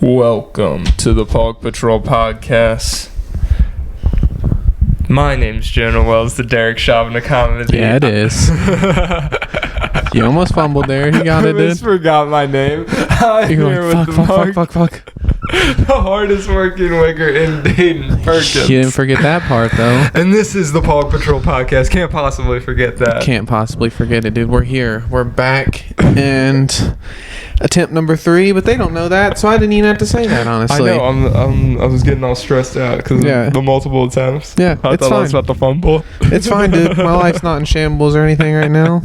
Welcome to the PAWG Patrol Podcast. My name's Jonah Wells, the Derek Chauvin of comedy. Yeah, it is. You almost fumbled there. You got it, I dude. just forgot my name. You're like, fuck. The hardest working wigger in Dayton, Perkins. You didn't forget that part, though. And this is the PAWG Patrol Podcast. Can't possibly forget that. Can't possibly forget it, dude. We're here. We're back. And attempt number 3, but they don't know that, so I didn't even have to say that, honestly. I know. I was getting all stressed out because of the multiple attempts. Yeah, I thought I was about to fumble. It's fine, dude. My life's not in shambles or anything right now.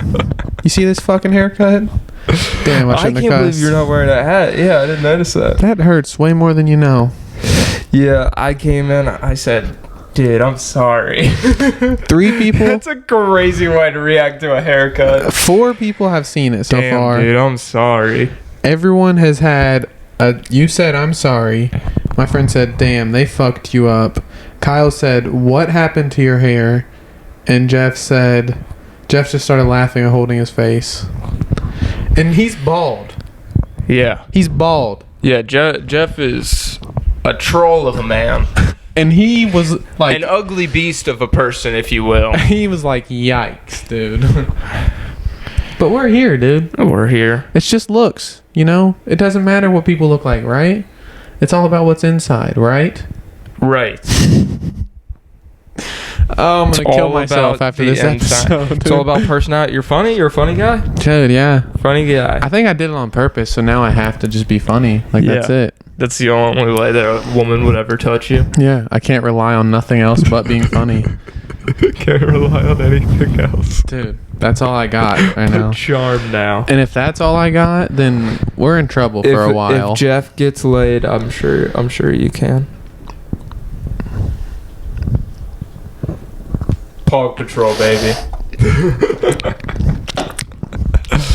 You see this fucking haircut? Damn, I shouldn't have can't believe you're not wearing that hat. Yeah, I didn't notice that. That hurts way more than you know. Yeah, I came in, I said, dude, I'm sorry. 3 people? That's a crazy way to react to a haircut. 4 people have seen it so far. Dude, I'm sorry. Everyone has had you said, I'm sorry. My friend said, damn, they fucked you up. Kyle said, what happened to your hair? And Jeff just started laughing and holding his face. And he's bald. Yeah. He's bald. Yeah, Jeff is a troll of a man. And he was like... an ugly beast of a person, if you will. He was like, yikes, dude. But we're here, dude. We're here. It's just looks, you know? It doesn't matter what people look like, right? It's all about what's inside, right? Right. Oh, I'm going to kill myself after this episode. It's all about personality. You're funny? You're a funny guy? Dude, yeah. Funny guy. I think I did it on purpose, so now I have to just be funny. Like, that's it. That's the only way that a woman would ever touch you. Yeah, I can't rely on nothing else but being funny. Can't rely on anything else. Dude, that's all I got right now. Charmed now. And if that's all I got, then we're in trouble for a while. If Jeff gets laid, I'm sure you can. PAWG Patrol, baby.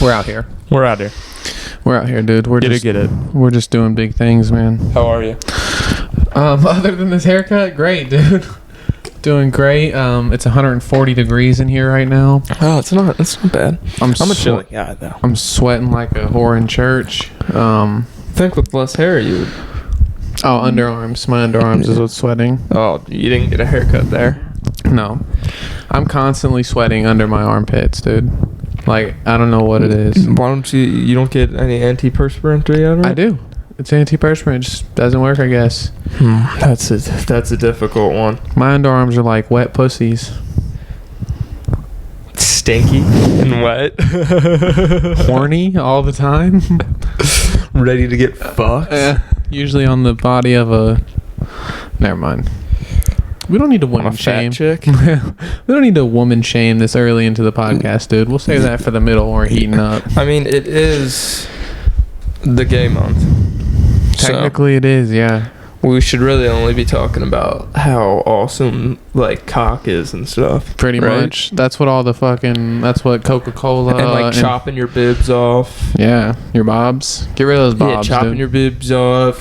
We're out here. We're out here. We're out here, dude. Get it. We're just doing big things, man. How are you? Other than this haircut, great, dude. Doing great. It's 140 degrees in here right now. Oh, it's not bad. I'm a chilly guy, though. I'm sweating like a whore in church. I think with less hair, you would... Oh, underarms. My underarms is what's sweating. Oh, you didn't get a haircut there? No. I'm constantly sweating under my armpits, dude. Like, I don't know what it is. Why don't you don't get any antiperspirant yet? Right? I do. It's antiperspirant. It just doesn't work, I guess. That's a difficult one. My underarms are like wet pussies. Stinky and wet. Horny all the time. Ready to get fucked. Usually on the body of a... Never mind. We don't need to woman shame. Chick. We don't need to woman shame this early into the podcast, dude. We'll save that for the middle when we're heating up. I mean, it is the gay month. Technically, it is, yeah. We should really only be talking about how awesome, like, cock is and stuff. Pretty much. That's what that's what Coca-Cola... And, like, chopping your bibs off. Yeah, your bobs. Get rid of those bobs, chopping dude. your bibs off.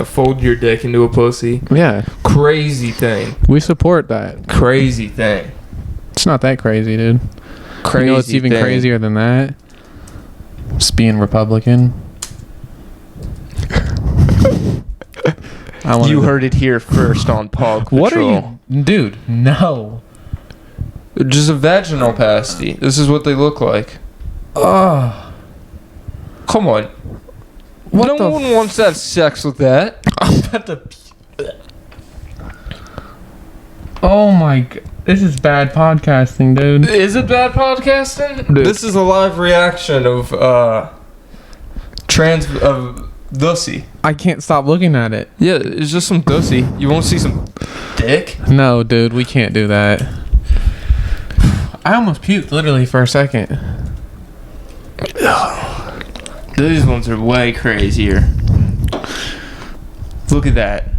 Fold your dick into a pussy. Yeah. Crazy thing. We support that. Crazy thing. It's not that crazy, dude. Crazy. You know what's even crazier than that? Just being Republican. You heard it here first on PAWG Patrol. What are you... Dude, no. Just a vaginal pasty. This is what they look like. Ugh. Come on. No one wants to have sex with that. I'm about to... Oh my god. This is bad podcasting, dude. Is it bad podcasting? Dude. This is a live reaction of Dussy. I can't stop looking at it. Yeah, it's just some Dussy. You won't see some dick? No, dude, we can't do that. I almost puked literally for a second. These ones are way crazier. Look at that.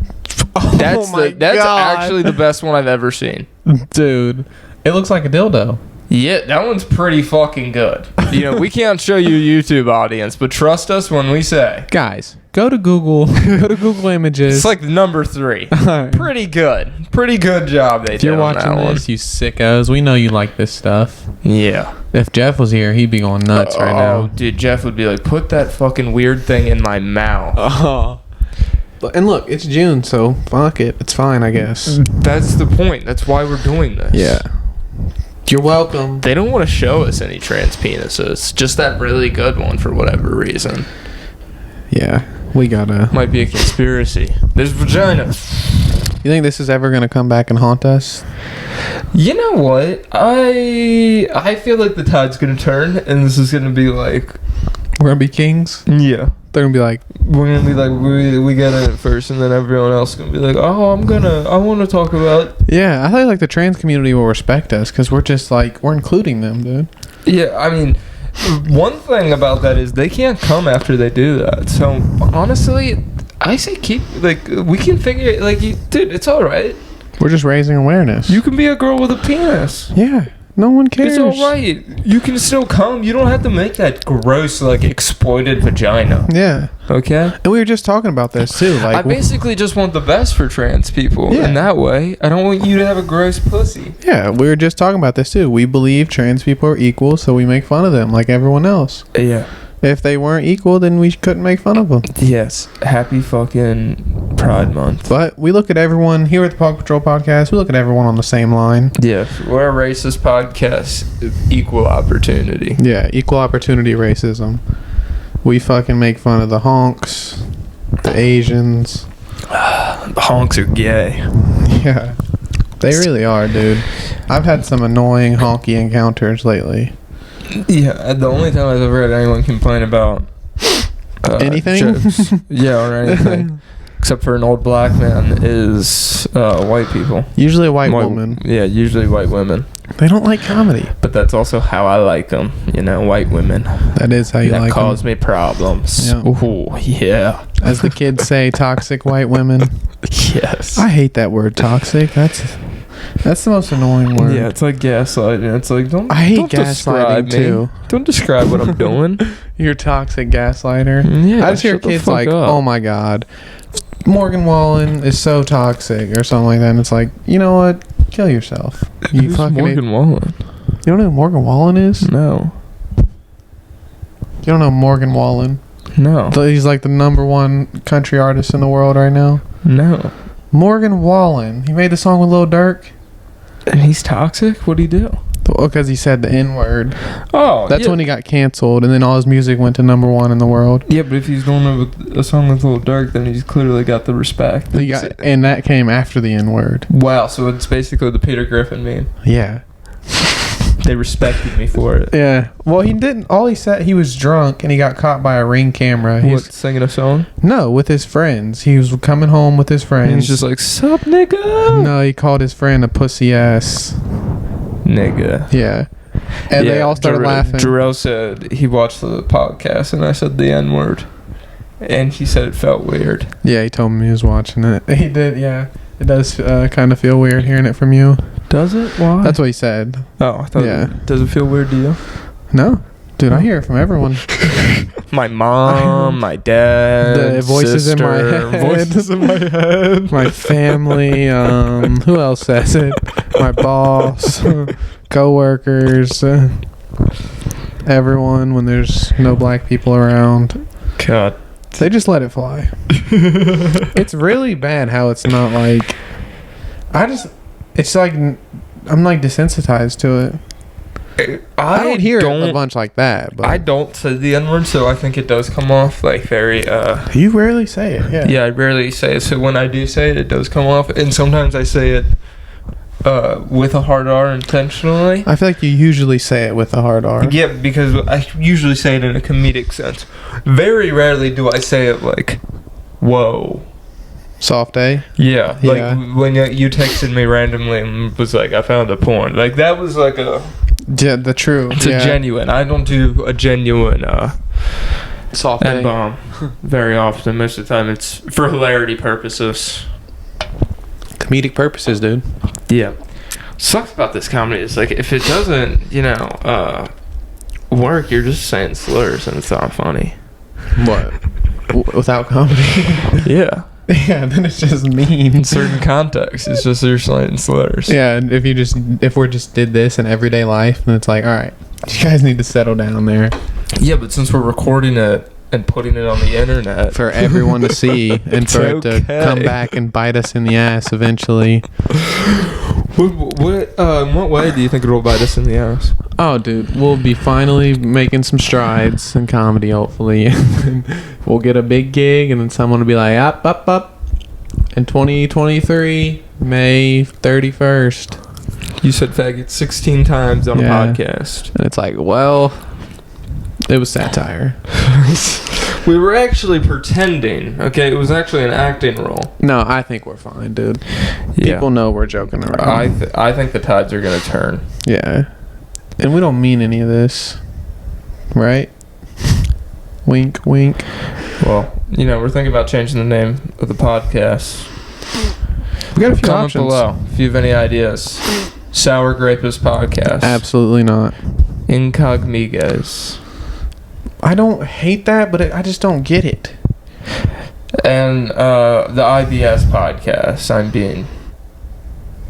That's actually the best one I've ever seen. Dude, it looks like a dildo. Yeah, that one's pretty fucking good. We can't show you a YouTube audience, but trust us when we say. Guys, go to Google. Go to Google Images. It's like number 3. Pretty good. Pretty good job they did. If you're watching this, you sickos, we know you like this stuff. Yeah. If Jeff was here, he'd be going nuts right now. Oh, dude, Jeff would be like, put that fucking weird thing in my mouth. Oh. And look, it's June, so fuck it. It's fine, I guess. That's the point. That's why we're doing this. Yeah. You're welcome. They don't want to show us any trans penises. Just that really good one for whatever reason. Yeah. We gotta... Might be a conspiracy. There's vagina. You think this is ever gonna come back and haunt us? You know what? I feel like the tide's gonna turn, and this is gonna be like... We're gonna be kings? Yeah. They're gonna be like... We're gonna be like, we got in it first, and then everyone else is gonna be like, oh, I want to talk about... Yeah, I think like the trans community will respect us, because we're just like, we're including them, dude. Yeah, I mean... One thing about that is they can't come after they do that. So honestly, I say keep we can figure it dude, it's all right. We're just raising awareness. You can be a girl with a penis. Yeah, no one cares. It's all right. You can still come. You don't have to make that gross exploited vagina. Yeah. Okay. And we were just talking about this too. I basically just want the best for trans people. Yeah. In that way, I don't want you to have a gross pussy. Yeah, we were just talking about this too. We believe trans people are equal, so we make fun of them like everyone else. Yeah. If they weren't equal, then we couldn't make fun of them. Yes. Happy fucking Pride Month. But we look at everyone here at the PAWG Patrol Podcast. We look at everyone on the same line. Yeah. We're a racist podcast. Equal opportunity. Yeah, equal opportunity racism. We fucking make fun of the honks, the Asians. The honks are gay. Yeah. They really are, dude. I've had some annoying honky encounters lately. Yeah, the only time I've ever had anyone complain about anything? Chips, yeah, or anything, except for an old black man, is white people. Usually a white woman. Yeah, usually white women. They don't like comedy. But that's also how I like them, white women. That is how you like them. That cause me problems. Yeah. Ooh, yeah. As the kids say, toxic white women. Yes. I hate that word, toxic. That's the most annoying word. Yeah, it's like gaslighting. It's like, don't gaslighting too. Don't describe what I'm doing. You're toxic gaslighter. Yeah, I just hear kids like, oh my God, Morgan Wallen is so toxic or something like that. And it's like, you know what? Kill yourself. Who's Morgan Wallen? You don't know who Morgan Wallen is? No. You don't know Morgan Wallen? No. He's like the #1 country artist in the world right now. No. Morgan Wallen. He made the song with Lil Durk. And he's toxic? What'd he do? Because he said the N-word. Oh, that's when he got canceled, and then all his music went to #1 in the world. Yeah, but if he's going with a song with Lil Durk, then he's clearly got the respect. And that came after the N-word. Wow, so it's basically the Peter Griffin meme. Yeah. They respected me for it. Yeah. Well, he didn't. All he said, he was drunk and he got caught by a Ring camera. What, singing a song? No, with his friends. He was coming home with his friends. And he's just like, sup, nigga? No, he called his friend a pussy ass nigga. Yeah. And they all started laughing. Jarrell said he watched the podcast and I said the N-word. And he said it felt weird. Yeah, he told me he was watching it. He did, yeah. It does kind of feel weird hearing it from you. Does it? Why? That's what he said. Oh, I thought. Yeah. Does it feel weird to you? No. Dude, I hear it from everyone. My mom, my dad, the voices sister, in my head. Voices in my head. My family. Who else says it? My boss. Co-workers. Everyone when there's no black people around. God. They just let it fly. It's really bad how it's not like... It's like... I'm like desensitized to it. I don't hear it a bunch like that. But I don't say the N-word, so I think it does come off like very... You rarely say it, yeah. Yeah, I rarely say it. So when I do say it, it does come off. And sometimes I say it with a hard R intentionally. I feel like you usually say it with a hard R. Yeah, because I usually say it in a comedic sense. Very rarely do I say it like, whoa. Soft A? Yeah. Like when you texted me randomly and was like, I found a porn. Like that was like a... Yeah, the true. It's a genuine. I don't do a genuine soft N-bomb very often. Most of the time it's for hilarity purposes. Comedic purposes, dude. Yeah. Sucks about this comedy is like if it doesn't, work, you're just saying slurs and it's not funny. What? Without comedy? Yeah. Yeah, then it's just mean. In certain contexts, it's just you're saying slurs. Yeah, and if we just did this in everyday life, then it's like, all right, you guys need to settle down there. Yeah, but since we're recording it and putting it on the internet for everyone to see and for it to come back and bite us in the ass eventually. In what way do you think it'll bite us in the ass? Oh, dude, we'll be finally making some strides in comedy, hopefully. We'll get a big gig, and then someone will be like, up. In 2023, May 31st. You said faggot 16 times on a podcast. And it's like, well, it was satire. We were actually pretending. Okay, it was actually an acting role. No, I think we're fine, dude. Yeah. People know we're joking around. I think the tides are going to turn. Yeah. And we don't mean any of this. Right? Wink, wink. Well, we're thinking about changing the name of the podcast. We got a few Comment options. below if you have any ideas. Sour Grapists Podcast. Absolutely not. Incognigas. I don't hate that, but I just don't get it. And the IBS Podcast. I'm being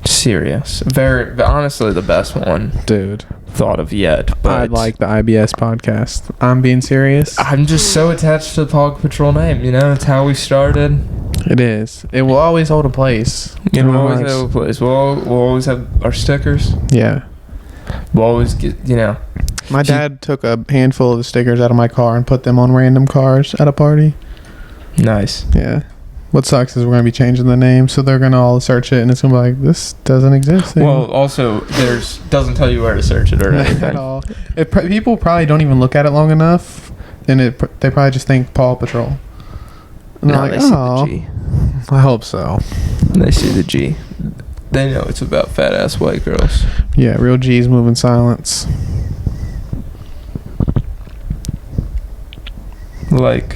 serious. Very honestly, the best one, dude, thought of yet. But I like the IBS Podcast. I'm being serious. I'm just so attached to the PAWG Patrol name. It's how we started. It is. It will always hold a place. We'll always have a place. We'll always have our stickers. Yeah. We'll always get. My dad took a handful of the stickers out of my car and put them on random cars at a party. Nice. Yeah. What sucks is we're going to be changing the name, so they're going to all search it, and it's going to be like, this doesn't exist anymore. Well, also, doesn't tell you where to search it or anything. At all. People probably don't even look at it long enough, and they probably just think Paw Patrol. And they're like, they see the G. I hope so. They see the G. They know it's about fat-ass white girls. Yeah, real G's move in silence. Like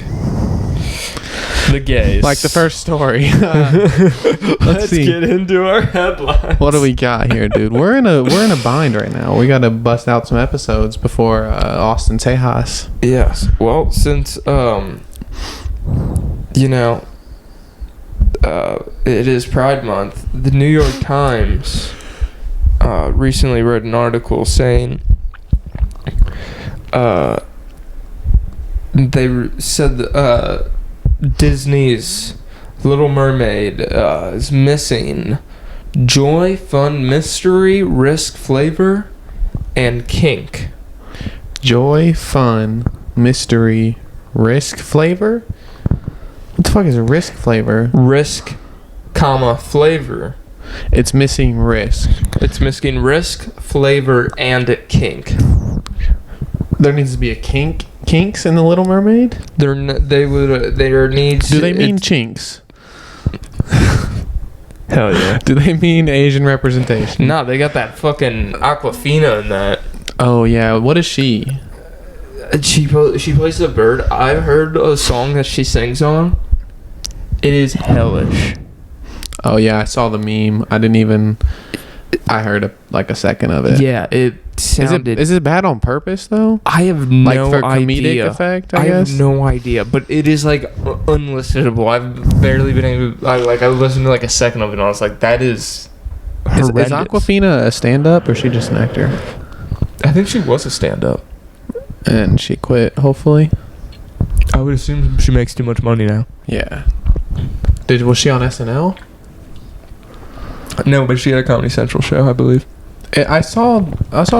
the gays. Like the first story. Let's get into our headlines. What do we got here, dude? We're in a bind right now. We got to bust out some episodes before Austin Tejas. Yes. Well, since it is Pride Month, the New York Times recently wrote an article saying they said Disney's Little Mermaid is missing joy, fun, mystery, risk, flavor, and kink. Joy, fun, mystery, risk, flavor? What the fuck is a risk flavor? Risk, flavor. It's missing risk. It's missing risk, flavor, and kink. There needs to be a kinks in the Little Mermaid? There needs. Do they mean chinks? Hell yeah. Do they mean Asian representation? No, they got that fucking Aquafina in that. Oh yeah, what is she? She plays a bird. I've heard a song that she sings on. It is hellish. Oh yeah, I saw the meme. I heard a second of it. Yeah, it sounded. Is it bad on purpose though? I have no for idea. Comedic effect, I guess? have no idea, but it is unlistenable. I've barely been able. I listened to a second of it, and I was like, "That is horrendous." Is Aquafina a stand-up or is she just an actor? I think she was a stand-up, and she quit. Hopefully, I would assume she makes too much money now. Yeah. Was she on SNL? No, but she had a Comedy Central show, I believe. I saw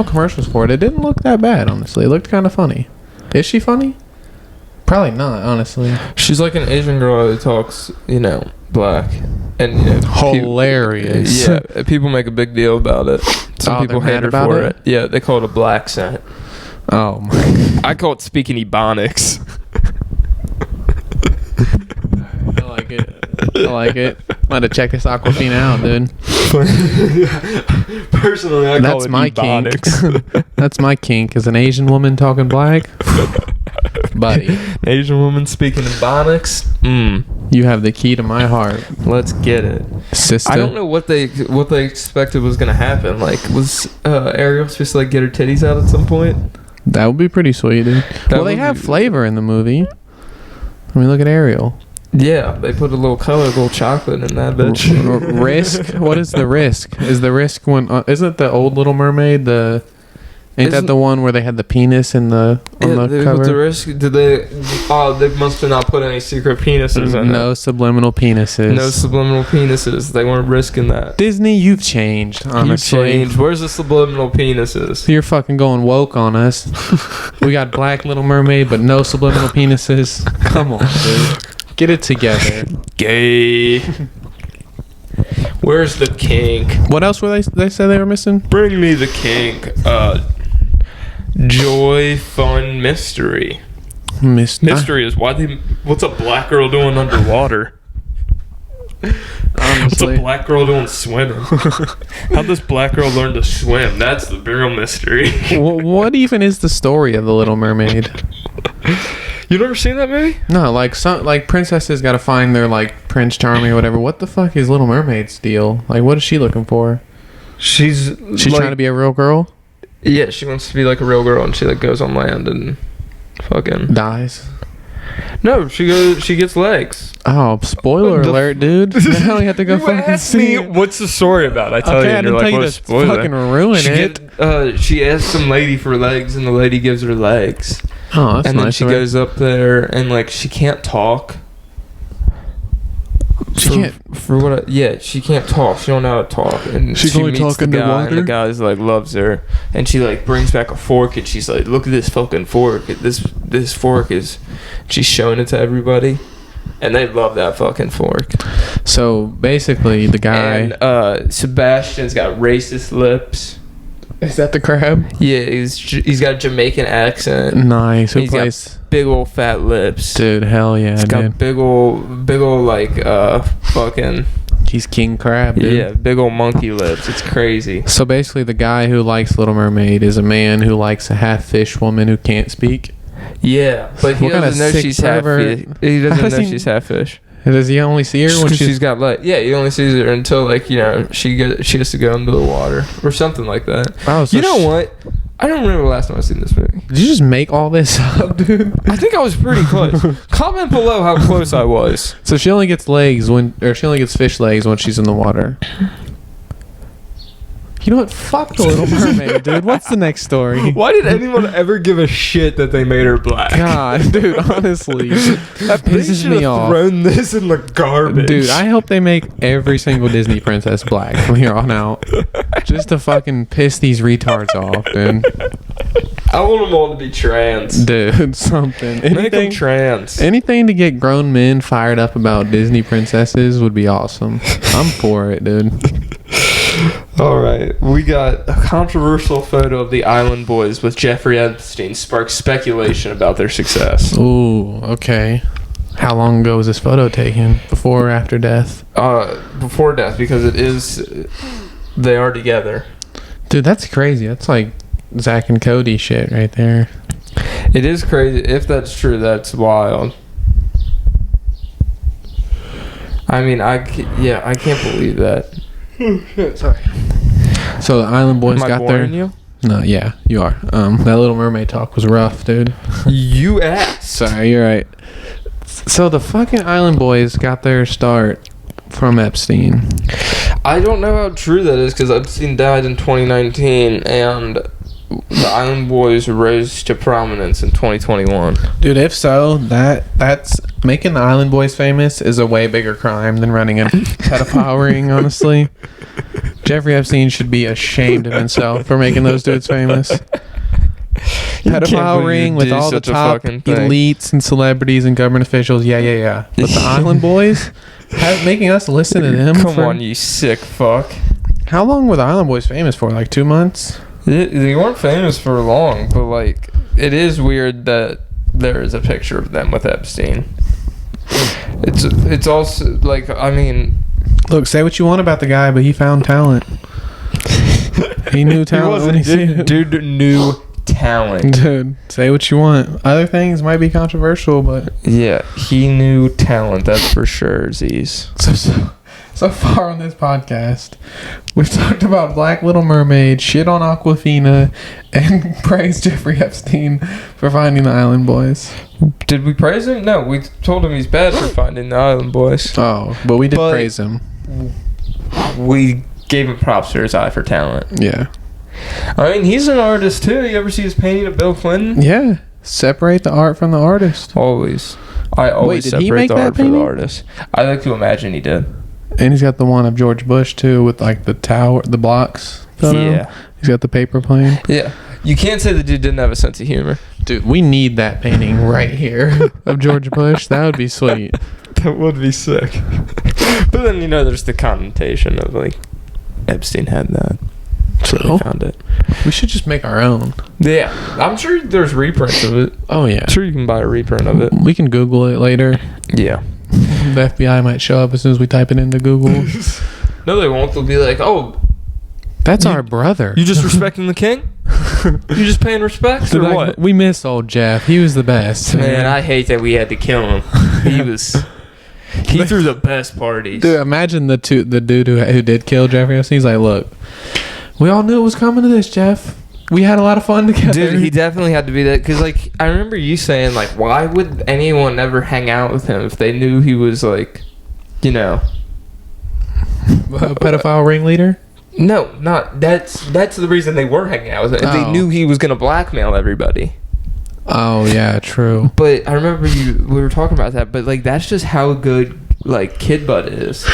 commercials for it. It didn't look that bad, honestly. It looked kind of funny. Is she funny? Probably not, honestly. She's like an Asian girl that talks, black. And hilarious. People make a big deal about it. Some people hate her for it. Yeah, they call it a black accent. Oh my God. I call it speaking Ebonics. I like it. I'm going to check this Aquafina out, dude. Personally, I call it Ebonics. Kink. That's my kink, is an Asian woman talking black. Buddy. An Asian woman speaking Ebonics. You have the key to my heart. Let's get it. Sister. I don't know what they expected was going to happen. Was Ariel supposed to get her titties out at some point? That would be pretty sweet, dude. They have flavor in the movie. I mean, look at Ariel. Yeah, they put a little chocolate in that bitch. Risk? What is the risk? Is the risk one? Isn't the old Little Mermaid in Ain't that the one where they had the penis in the cover? The risk, did they? Oh, they must have not put any secret penises in No it. subliminal penises. No subliminal penises. They weren't risking that. Disney, you've changed. Honestly, You changed. Where's the subliminal penises? You're fucking going woke on us. We got Black Little Mermaid, but no subliminal penises. Come on, dude. Get it together. Gay. Where's the kink? What else were they said they were missing? Bring me the kink. Joy, fun, mystery. Mystery is what's a black girl doing underwater? What's a black girl doing swimming? How'd this black girl learn to swim? That's the real mystery. What even is the story of the Little Mermaid? You never seen that movie? No, like princesses got to find their like Prince Charming or whatever. What the fuck is Little Mermaid's deal? Like, what is she looking for? She's trying to be a real girl. Yeah, she wants to be like a real girl, and she like goes on land and fucking dies. No, she gets legs. Oh, spoiler alert, dude! Now we have to go fucking see. What's the story about? I tell you, I didn't tell you to fucking ruin it. She asks some lady for legs, and the lady gives her legs. Oh, that's nice. And then she goes up there, and like she can't talk. She can't talk. She don't know how to talk, and she's she only meets talking the guy, to water. and the guy's like loves her, and she like brings back a fork, and she's like, "Look at this fucking fork. This fork is." She's showing it to everybody, and they love that fucking fork. So basically, the guy and Sebastian's got racist lips. Is that the crab? Yeah, he's got a Jamaican accent. Nice. Who He's plays? got big old fat lips. Dude, hell yeah, He's got big old like fucking. He's King Crab, dude. Yeah, big old monkey lips. It's crazy. So basically, the guy who likes Little Mermaid is a man who likes a half fish woman who can't speak. Yeah, but he doesn't know she's half fish. He doesn't know she's half fish. Does he only see her when she's got like? Yeah, he only sees her until like she has to go into the water or something like that. Oh, so you know what? I don't remember the last time I seen this movie. Did you just make all this up, dude? I think I was pretty close. Comment below how close I was. So she only gets she only gets fish legs when she's in the water. You know what? Fuck the Little Mermaid, dude. What's the next story? Why did anyone ever give a shit that they made her black? God, dude, honestly. That pisses me off. Thrown this in the garbage. Dude, I hope they make every single Disney princess black from here on out. Just to fucking piss these retards off, dude. I want them all to be trans. Dude, something. Make them trans. Anything to get grown men fired up about Disney princesses would be awesome. I'm for it, dude. All right, we got a controversial photo of the Island Boys with Jeffrey Epstein sparks speculation about their success. Ooh, okay. How long ago was this photo taken? Before or after death? Before death, because they are together. Dude, that's crazy. That's like Zach and Cody shit right there. It is crazy. If that's true, that's wild. I mean, I can't believe that. Oh, shit, sorry. So the Island Boys got there. You? No, yeah, you are. That Little Mermaid talk was rough, dude. You asked. Sorry, you're right. So the fucking Island Boys got their start from Epstein. I don't know how true that is because Epstein died in 2019 and the Island Boys rose to prominence in 2021. Dude, if so, that's making the Island Boys famous is a way bigger crime than running a pedophile ring, honestly. Jeffrey Epstein should be ashamed of himself for making those dudes famous. Pedophile ring with all the top elites and celebrities and government officials. Yeah. But the Island Boys, making us listen to them. Come on, you sick fuck. How long were the Island Boys famous for? Like 2 months? They weren't famous for long, but like it is weird that there is a picture of them with Epstein. It's also like, I mean, look, say what you want about the guy, but he found talent. He knew talent when he seen it. Dude knew talent. Dude, say what you want. Other things might be controversial, but yeah, he knew talent. That's for sure, Z's. So far on this podcast, we've talked about Black Little Mermaid, shit on Aquafina, and praised Jeffrey Epstein for finding the Island Boys. Did we praise him? No, we told him he's bad for finding the Island Boys. Oh, but we did praise him. We gave him props for his eye for talent. Yeah. I mean, he's an artist too. You ever see his painting of Bill Clinton? Yeah. Separate the art from the artist. Always. I always Wait, did he separate make the that art from the painting? artist. I like to imagine he did. And he's got the one of George Bush too, with like the tower, the blocks. Yeah. He's got the paper plane. Yeah. You can't say the dude didn't have a sense of humor. Dude, we need that painting right here of George Bush. That would be sweet. That would be sick. But then, you know, there's the connotation of, like, Epstein had that. So So? we found it. We should just make our own. Yeah. I'm sure there's reprints of it. Oh yeah. I'm sure you can buy a reprint of it. We can Google it later. Yeah. The FBI might show up as soon as we type it into Google. No, they won't. They'll be like, oh, That's our brother. you just respecting the king? You just paying respects or Like, what? we miss old Jeff. He was the best. Man, I hate that we had to kill him. He threw the best parties. Dude, imagine the dude who did kill Jeffrey Epstein. He's like, look, we all knew it was coming to this, Jeff. We had a lot of fun together. Dude, he definitely had to be that. Because, like, I remember you saying, like, why would anyone ever hang out with him if they knew he was, like, you know. A pedophile ringleader? No, not. That's the reason they were hanging out with him. Oh. They knew he was going to blackmail everybody. Oh, yeah, true. But I remember we were talking about that. But, like, that's just how good, like, Kid Bud is.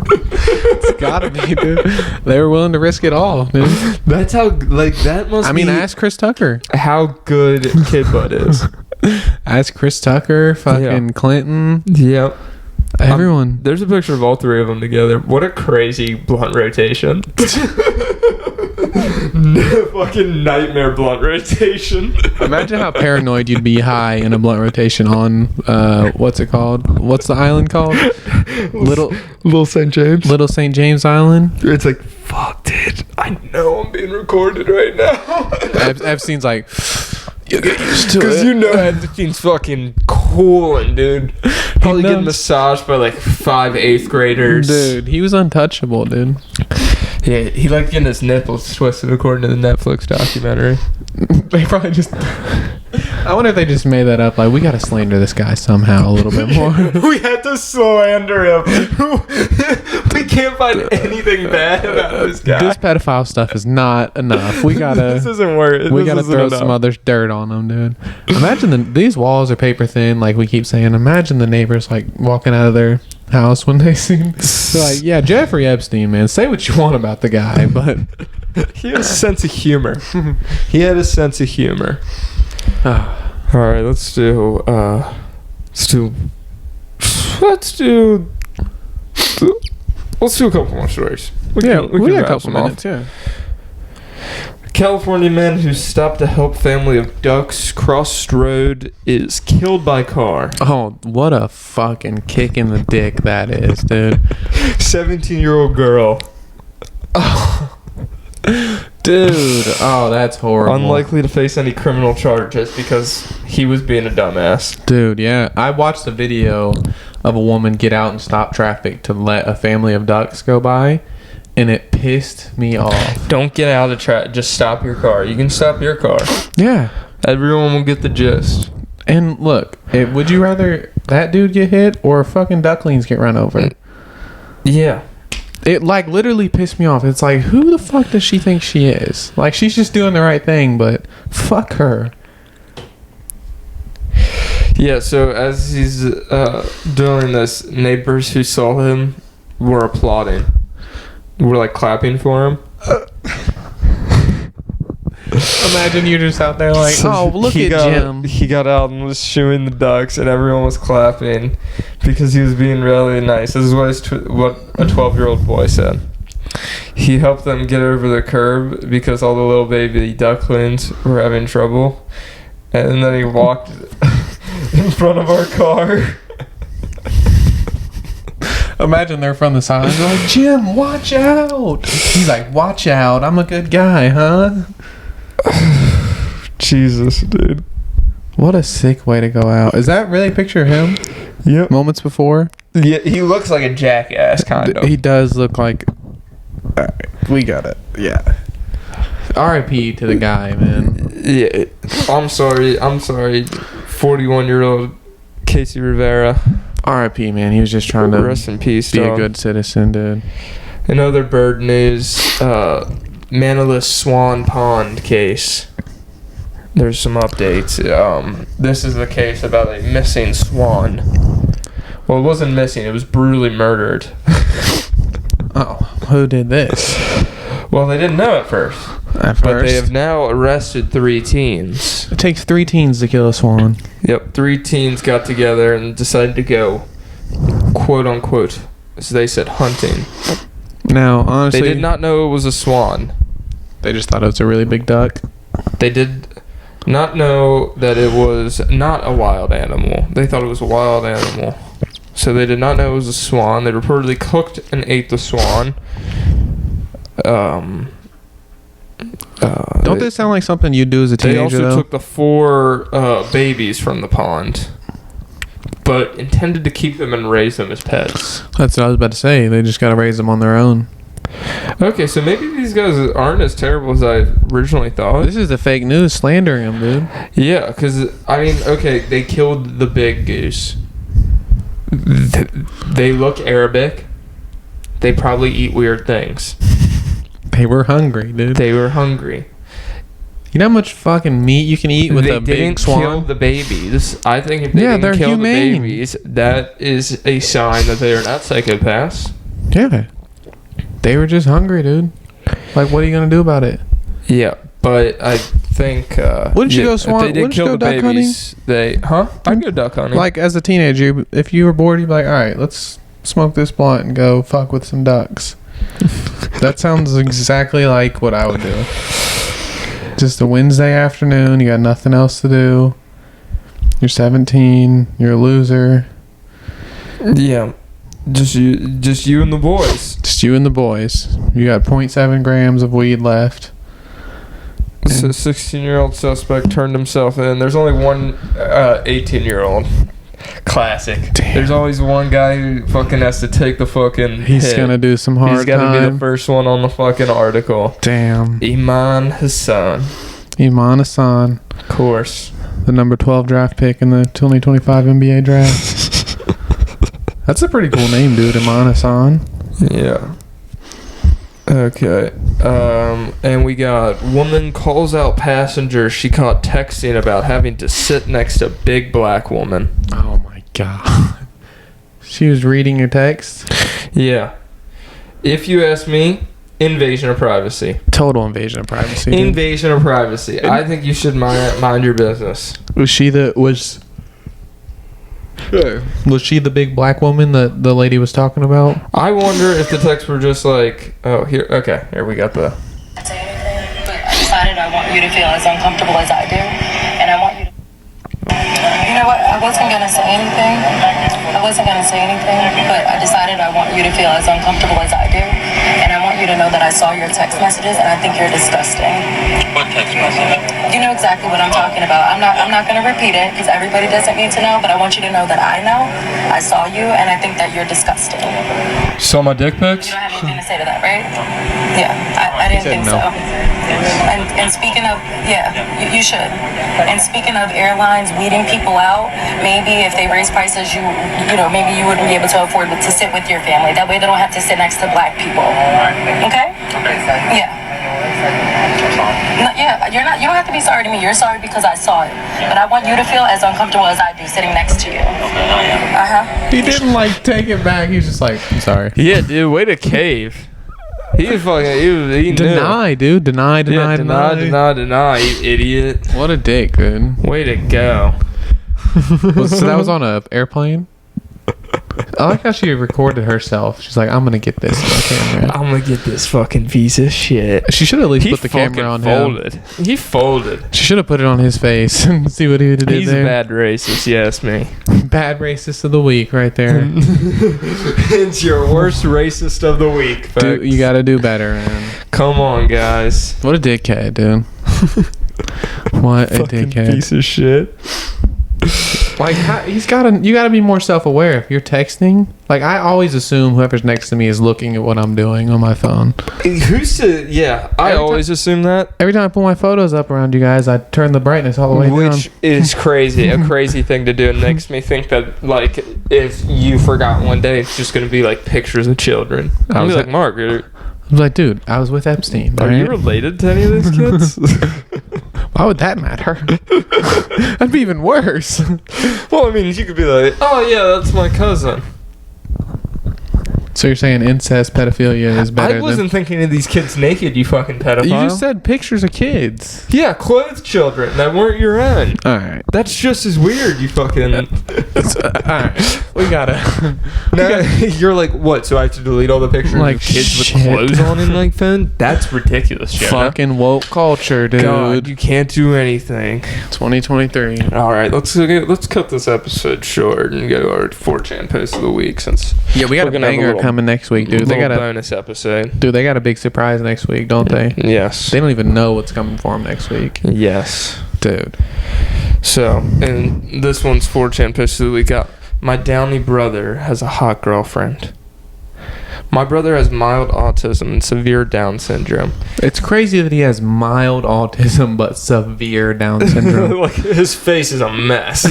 It's gotta be, dude. They were willing to risk it all, dude. That's how, like, that must be ask Chris Tucker. how good Kid Bud is. Ask Chris Tucker, fucking Clinton, Yep. everyone. There's a picture of all three of them together. What a crazy blunt rotation. Fucking nightmare blunt rotation. Imagine how paranoid you'd be high in a blunt rotation on, what's it called? What's the island called? Little St. James. Little St. James Island. It's like, fuck, dude. I know I'm being recorded right now. Epstein's like, you'll get used to it. Because you know Epstein's fucking cooling, dude. Probably getting massaged by like 5 8th graders. Dude, he was untouchable, dude. Yeah, he liked getting his nipples twisted according to the Netflix documentary. They probably just... I wonder if they just made that up. Like, we gotta slander this guy somehow a little bit more. We had to slander him. We can't find anything bad about this guy. This pedophile stuff is not enough. We gotta... This isn't worth it. We gotta throw some other dirt on him, dude. Imagine these walls are paper thin, like we keep saying. Imagine the neighbors like walking out of their house when they see him. They're like, yeah, Jeffrey Epstein, man. Say what you want about the guy, but he had a sense of humor. He had a sense of humor. All right, let's do a couple more stories. we got a wrap couple some off. minutes, yeah. California man who stopped to help family of ducks cross road is killed by car. Oh, what a fucking kick in the dick that is, dude. 17-year-old girl. Dude, oh, that's horrible. Unlikely to face any criminal charges because he was being a dumbass. Dude, yeah. I watched a video of a woman get out and stop traffic to let a family of ducks go by, and it pissed me off. Don't get out of traffic. Just stop your car. You can stop your car. Yeah. Everyone will get the gist. And look, would you rather that dude get hit or fucking ducklings get run over? Yeah. It like literally pissed me off. It's like, who the fuck does she think she is? Like, she's just doing the right thing, but fuck her. Yeah, so as he's doing this, neighbors who saw him were applauding. Were like clapping for him. Imagine you're just out there like, So oh, look at Jim. He got out and was shooing the ducks, and everyone was clapping because he was being really nice. This is what a 12-year-old boy said. He helped them get over the curb because all the little baby ducklings were having trouble, and then he walked in front of our car. Imagine they're from the side. They're like, Jim, watch out. He's like, watch out. I'm a good guy, huh? Jesus, dude. What a sick way to go out. Is that really a picture of him? Yep. Moments before? Yeah, he looks like a jackass, kind of. He does look like... Alright, we got it. Yeah. R.I.P. to the guy, man. Yeah. I'm sorry. 41-year-old Casey Rivera. R.I.P. man. He was just trying to Rest in peace, be dog. a good citizen, dude. In other bird news, Manilus Swan Pond case. There's some updates. This is a case about a missing swan. Well, it wasn't missing. It was brutally murdered. Oh, who did this? Well, they didn't know at first. But they have now arrested 3 teens. It takes 3 teens to kill a swan. Yep, 3 teens got together and decided to go, quote unquote, as they said, hunting. Now, honestly, they did not know it was a swan. They just thought it was a really big duck. They did not know that it was not a wild animal. They thought it was a wild animal. So they did not know it was a swan. They reportedly cooked and ate the swan. Don't this sound like something you'd do as a teenager? They also took the 4 babies from the pond, but intended to keep them and raise them as pets. That's what I was about to say. They just got to raise them on their own. Okay, so maybe these guys aren't as terrible as I originally thought. This is the fake news slandering them, dude. Yeah, because, I mean, okay, they killed the big goose. They look Arabic. They probably eat weird things. They were hungry, dude. They were hungry. You know how much fucking meat you can eat with a big swan? They didn't kill the babies. I think if they didn't kill humane. The babies, that is a sign that they are not psychopaths. Yeah. They were just hungry, dude. Like, what are you going to do about it? Yeah, but I think... Wouldn't you go swan? If they did kill the babies, I'd go duck hunting. Like, as a teenager, if you were bored, you'd be like, all right, let's smoke this blunt and go fuck with some ducks. That sounds exactly like what I would do. Just a Wednesday afternoon, you got nothing else to do. You're 17, you're a loser. Yeah. Just you and the boys. Just you and the boys. You got 0.7 grams of weed left. So 16-year-old suspect turned himself in. There's only one 18-year-old. Classic. Damn. There's always one guy who fucking has to take the fucking He's going to do some hard time. He's got to be the first one on the fucking article. Damn. Iman Hassan. Iman Hassan. Of course. The number 12 draft pick in the 2025 NBA draft. That's a pretty cool name, dude. Iman Hassan. Yeah. Okay. And we got woman calls out passenger she caught texting about having to sit next to big black woman. Oh my god. She was reading your text? Yeah. If you ask me, invasion of privacy. Total invasion of privacy. Dude. Invasion of privacy. I think you should mind your business. Was she the big black woman that the lady was talking about? I wonder if the texts were just like, oh, here we got the... Say anything, but I decided I want you to feel as uncomfortable as I do, and I want you to... You know what, I wasn't going to say anything, but I decided I want you to feel as uncomfortable as I do, and I want you to know that I saw your text messages, and I think you're disgusting. What text message? You know exactly what I'm talking about. I'm not going to repeat it, because everybody doesn't need to know, but I want you to know that I know, I saw you, and I think that you're disgusting. Saw my dick pics? You don't have anything to say to that, right? Yeah, I didn't think so. And speaking of, you should. And speaking of airlines weeding people out, maybe if they raise prices, you know, maybe you wouldn't be able to afford to sit with your family. That way they don't have to sit next to black people. Okay? Yeah. No, yeah, you don't have to be sorry to me. You're sorry because I saw it. But I want you to feel as uncomfortable as I do sitting next to you. He didn't like take it back. He was just like, I'm sorry. Yeah, dude, way to cave. He was fucking, he deny, knew. dude. Deny, you idiot. What a dick, dude. Way to go. So that was on an airplane? I like how she recorded herself. She's like, I'm going to get this camera. I'm going to get this fucking piece of shit. She should at least put the camera on him. He folded. She should have put it on his face and see what he did there. He's a bad racist, you ask me. Bad racist of the week right there. It's your worst racist of the week, folks. You got to do better, man. Come on, guys. What a dickhead, dude. What a fucking dickhead. piece of shit. Like, you gotta be more self-aware if you're texting. Like, I always assume whoever's next to me is looking at what I'm doing on my phone. I always assume that. Every time I put my photos up around you guys, I turn the brightness all the way down. Which is crazy. A crazy thing to do. It makes me think that, like, if you forgot one day, it's just going to be, like, pictures of children. I'll be like, Mark, I was like, dude, I was with Epstein. Are you related to any of these kids? Why would that matter? That'd be even worse. Well, I mean, you could be like, oh, yeah, that's my cousin. So you're saying incest pedophilia is better? I wasn't thinking of these kids naked, you fucking pedophile. You just said pictures of kids. Yeah, clothed children that weren't your own. All right. That's just as weird, you fucking... All right. We gotta... You're like, what? So I have to delete all the pictures like of kids shit. with clothes on in my phone? That's ridiculous, Jonah. Fucking woke culture, dude. God, you can't do anything. 2023. All right, let's cut this episode short and go to our 4chan post of the week since... Yeah, we got a banger coming next week, dude. They got a bonus episode. Dude, they got a big surprise next week, don't they? Yes. They don't even know what's coming for them next week. Yes. Dude. So, and this one's 4chan post of the week. My Downey brother has a hot girlfriend. My brother has mild autism and severe Down syndrome. It's crazy that he has mild autism but severe Down syndrome. Like, his face is a mess.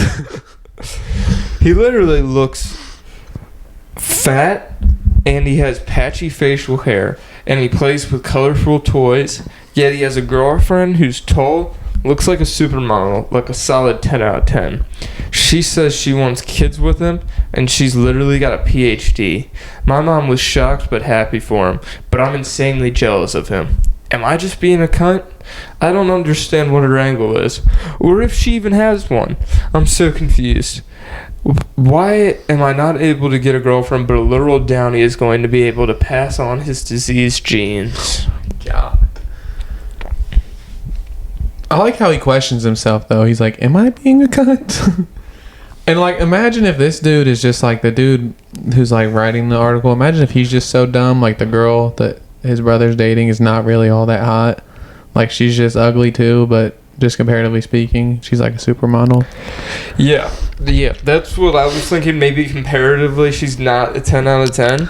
He literally looks fat, and he has patchy facial hair, and he plays with colorful toys, yet he has a girlfriend who's tall, looks like a supermodel, like a solid 10 out of 10. She says she wants kids with him, and she's literally got a PhD. My mom was shocked but happy for him, but I'm insanely jealous of him. Am I just being a cunt? I don't understand what her angle is, or if she even has one. I'm so confused. Why am I not able to get a girlfriend, but a literal Downey is going to be able to pass on his disease genes? God. I like how he questions himself, though. He's like, am I being a cunt? And, like, imagine if this dude is just, like, the dude who's, like, writing the article. Imagine if he's just so dumb, like, the girl that his brother's dating is not really all that hot. Like, she's just ugly, too, but just comparatively speaking, she's, like, a supermodel. Yeah, that's what I was thinking. Maybe comparatively, she's not a 10 out of 10.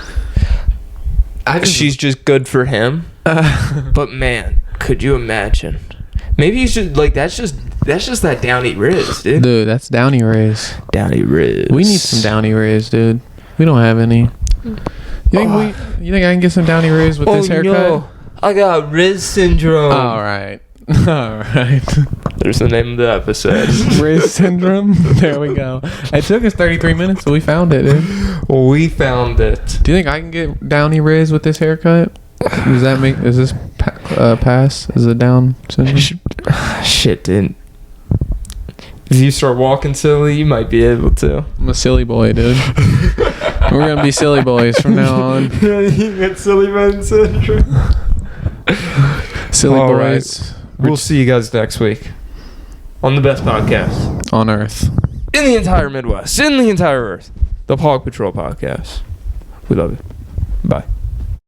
She's just good for him. But, man, could you imagine? Maybe you should, like, that's just that Downey Riz, dude. Dude, that's Downey Riz. Downey Riz. We need some Downey Riz, dude. We don't have any. You think I can get some Downey Riz with this haircut? No. I got Riz syndrome. All right. There's the name of the episode. Riz syndrome. There we go. It took us 33 minutes, but we found it, dude. We found it. Do you think I can get Downey Riz with this haircut? Does that make... Is this pass? Is it Down syndrome? Shit, dude. If you start walking silly, you might be able to. I'm a silly boy, dude. We're going to be silly boys from now on. You get silly man syndrome. Silly All boys. Right. We'll see you guys next week on the best podcast on Earth. In the entire Midwest. In the entire Earth. The PAWG Patrol Podcast. We love you. Bye.